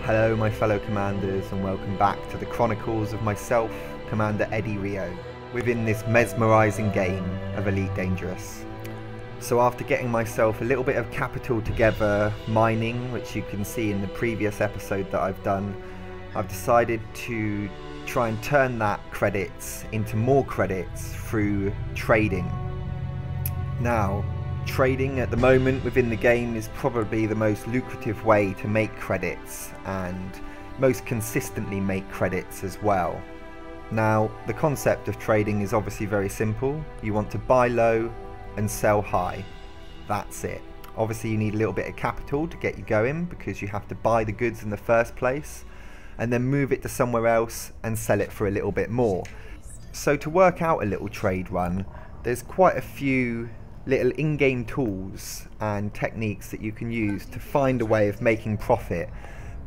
Hello my fellow commanders, and welcome back to the chronicles of myself, Commander EddieRio, within this mesmerising game of Elite Dangerous. So after getting myself a little bit of capital together mining, which you can see in the previous episode that I've done, I've decided to try and turn that credits into more credits through trading. Now, trading at the moment within the game is probably the most lucrative way to make credits and most consistently make credits as well. Now, the concept of trading is obviously very simple. You want to buy low and sell high. That's it. Obviously you need a little bit of capital to get you going because you have to buy the goods in the first place and then move it to somewhere else and sell it for a little bit more. So to work out a little trade run, there's quite a few little in-game tools and techniques that you can use to find a way of making profit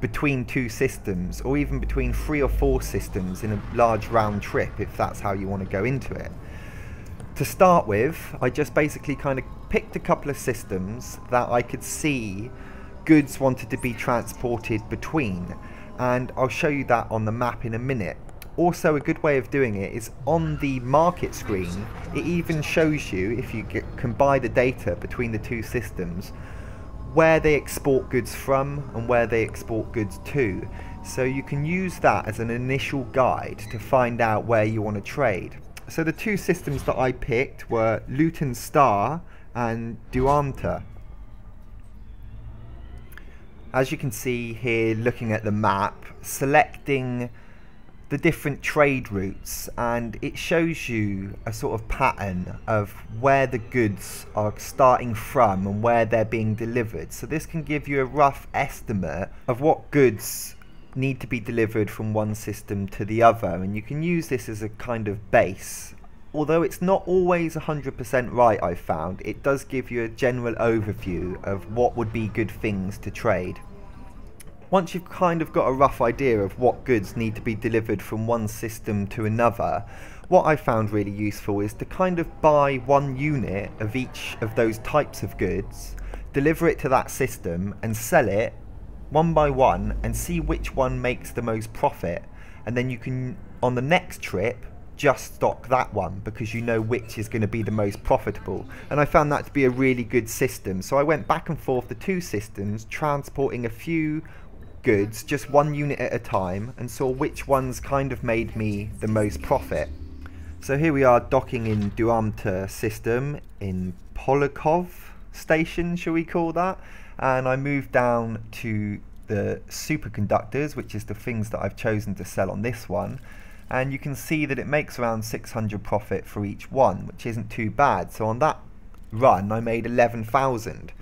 between two systems, or even between 3 or 4 systems in a large round trip, if that's how you want to go into it. To start with, I just basically kind of picked a couple of systems that I could see goods wanted to be transported between, and I'll show you that on the map in a minute. Also, a good way of doing it is on the market screen. It even shows you, if you can buy the data between the two systems, where they export goods from and where they export goods to. So you can use that as an initial guide to find out where you want to trade. So the two systems that I picked were Luton Star and Duamta. As you can see here, looking at the map, selecting the different trade routes, and it shows you a sort of pattern of where the goods are starting from and where they're being delivered. So this can give you a rough estimate of what goods need to be delivered from one system to the other, and you can use this as a kind of base. Although it's not always 100% right, I've found, it does give you a general overview of what would be good things to trade. Once you've kind of got a rough idea of what goods need to be delivered from one system to another, what I found really useful is to kind of buy one unit of each of those types of goods, deliver it to that system and sell it one by one and see which one makes the most profit, and then you can, on the next trip, just stock that one because you know which is going to be the most profitable. And I found that to be a really good system, so I went back and forth the two systems, transporting a few goods, just one unit at a time, and saw which ones kind of made me the most profit. So here we are docking in Duamta system in Polakov station, shall we call that, and I moved down to the superconductors, which is the things that I've chosen to sell on this one, and you can see that it makes around 600 profit for each one, which isn't too bad. So on that run I made 11,000,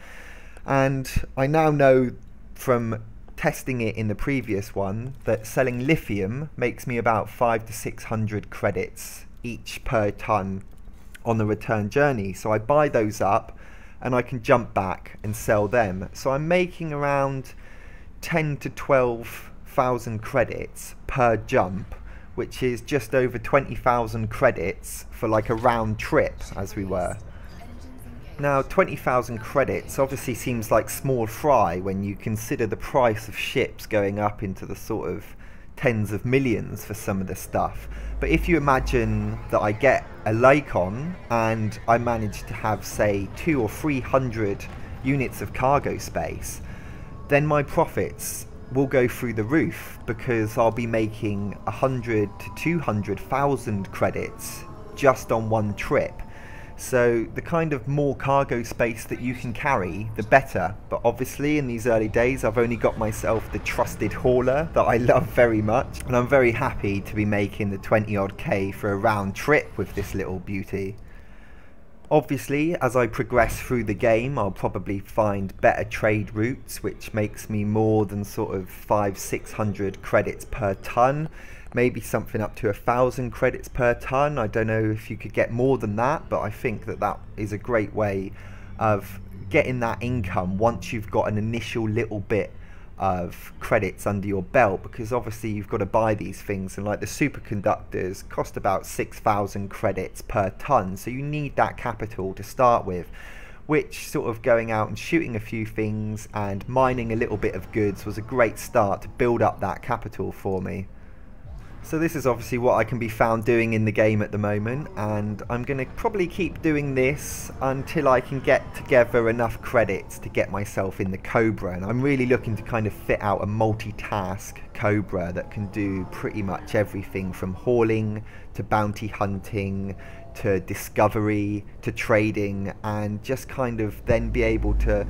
and I now know from testing it in the previous one that selling lithium makes me about 500 to 600 credits each per ton on the return journey. So I buy those up and I can jump back and sell them. So I'm making around 10 to 12,000 credits per jump, which is just over 20,000 credits for like a round trip, as we were. Now 20,000 credits obviously seems like small fry when you consider the price of ships going up into the sort of tens of millions for some of the stuff. But if you imagine that I get a Lacon and I manage to have, say, 200 or 300 units of cargo space, then my profits will go through the roof because I'll be making 100 to 200,000 credits just on one trip. So the kind of more cargo space that you can carry, the better. But obviously in these early days I've only got myself the trusted hauler that I love very much, and I'm very happy to be making the 20 odd K for a round trip with this little beauty. Obviously as I progress through the game I'll probably find better trade routes which makes me more than sort of 500-600 credits per ton. Maybe something up to 1,000 credits per ton. I don't know if you could get more than that, but I think that that is a great way of getting that income once you've got an initial little bit of credits under your belt, because obviously you've got to buy these things, and like the superconductors cost about 6,000 credits per ton, so you need that capital to start with. which sort of going out and shooting a few things and mining a little bit of goods was a great start to build up that capital for me. So this is obviously what I can be found doing in the game at the moment, and I'm going to probably keep doing this until I can get together enough credits to get myself in the Cobra. And I'm really looking to kind of fit out a multitask Cobra that can do pretty much everything from hauling to bounty hunting to discovery to trading, and just kind of then be able to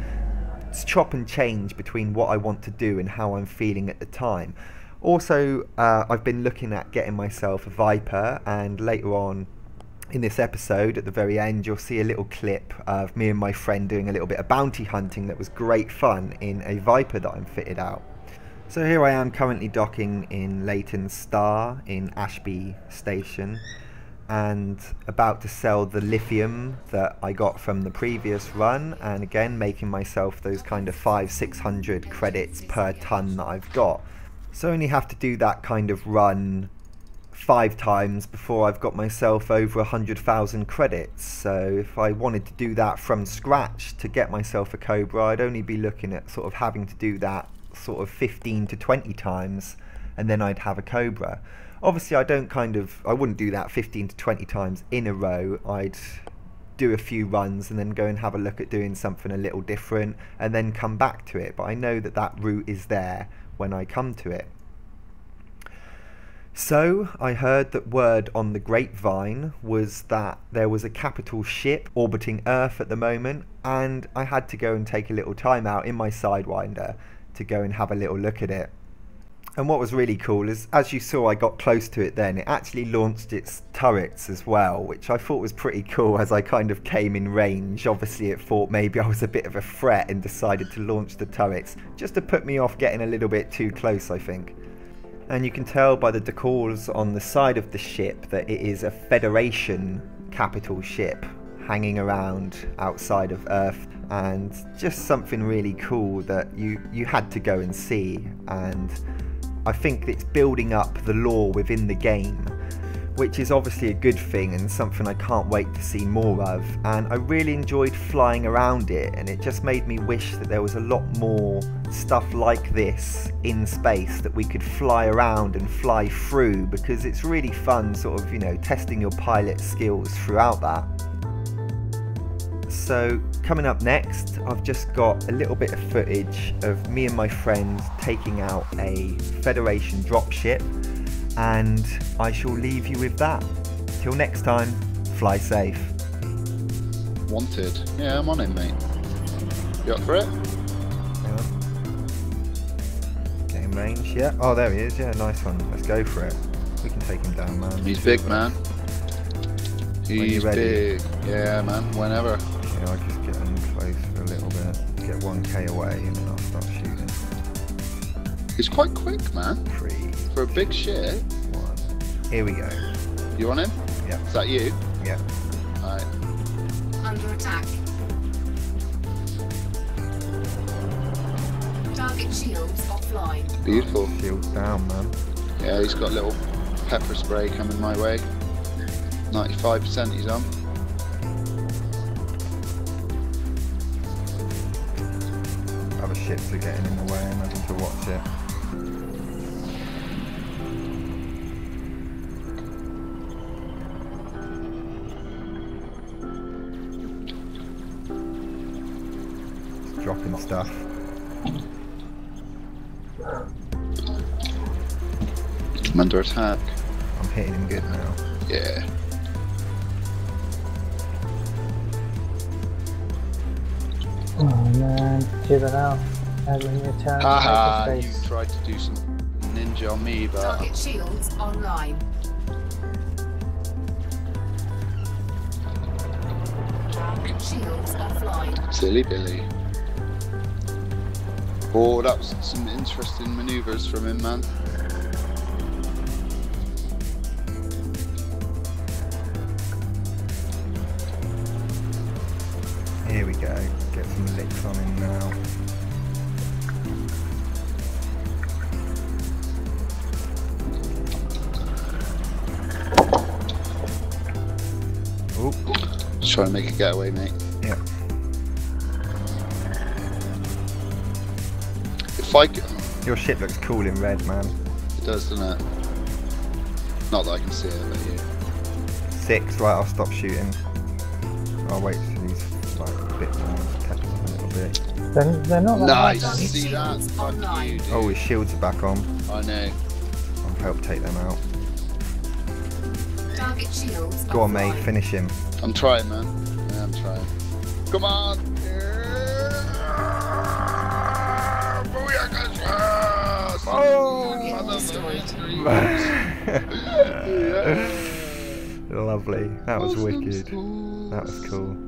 chop and change between what I want to do and how I'm feeling at the time. Also, I've been looking at getting myself a Viper, and later on in this episode, at the very end, you'll see a little clip of me and my friend doing a little bit of bounty hunting that was great fun in a Viper that I'm fitted out. So here I am currently docking in Leighton Star in Ashby Station, and about to sell the lithium that I got from the previous run, and again making myself those kind of 500-600 credits per ton that I've got. So I only have to do that kind of run 5 times before I've got myself over 100,000 credits. So if I wanted to do that from scratch to get myself a Cobra, I'd only be looking at sort of having to do that sort of 15 to 20 times, and then I'd have a Cobra. Obviously I wouldn't do that 15 to 20 times in a row. I'd do a few runs and then go and have a look at doing something a little different and then come back to it. But I know that that route is there when I come to it. So I heard that word on the grapevine was that there was a capital ship orbiting Earth at the moment, and I had to go and take a little time out in my Sidewinder to go and have a little look at it. And what was really cool is, as you saw, I got close to it then, it actually launched its turrets as well, which I thought was pretty cool as I kind of came in range. Obviously it thought maybe I was a bit of a threat and decided to launch the turrets, just to put me off getting a little bit too close, I think. And you can tell by the decals on the side of the ship that it is a Federation capital ship hanging around outside of Earth, and just something really cool that you had to go and see. And I think it's building up the lore within the game, which is obviously a good thing and something I can't wait to see more of. And I really enjoyed flying around it, and it just made me wish that there was a lot more stuff like this in space that we could fly around and fly through, because it's really fun sort of, you know, testing your pilot skills throughout that. So coming up next, I've just got a little bit of footage of me and my friends taking out a Federation dropship, and I shall leave you with that. Till next time, fly safe. Wanted. Yeah, I'm on it, mate. You up for it? Yeah. Getting range, yeah. Oh, there he is, yeah, nice one. Let's go for it. We can take him down, man. He's big, man. He's big. Yeah, man, whenever. Yeah, I'll just get in close for a little bit. Get 1k away and then I'll start shooting. He's quite quick, man. 3, For a big ship. 1. Here we go. You on him? Yeah. Is that you? Yeah. Alright. Under attack. Target shields offline. Beautiful. Shields down, man. Yeah, he's got a little pepper spray coming my way. 95% he's on. Other ships are getting in the way, I'm having to watch it. It's dropping stuff. I'm under attack. I'm hitting him good now. Yeah. Oh man, give it out. Having returned to Haha, you hyperspace. tried to do some ninja on me, but Target shields online. Target shields offline. silly Billy. Oh, that was some interesting manoeuvres from him, man. Here we go. Get some licks on him now. Oh, Just trying to make a getaway, mate. yeah. I... Your ship looks cool in red, man. It does, doesn't it? Not that I can see it, but you. 6, right, I'll stop shooting. I'll wait till he's like a bit more kept a little bit. They're not that Nice! bad. See that? Fuck you, dude. Oh, his shields are back on. I know. I'll help take them out. Target shields Go on, mate, offline. finish him. I'm trying, man. Yeah, I'm trying. Come on! Lovely. That was wicked. That was cool.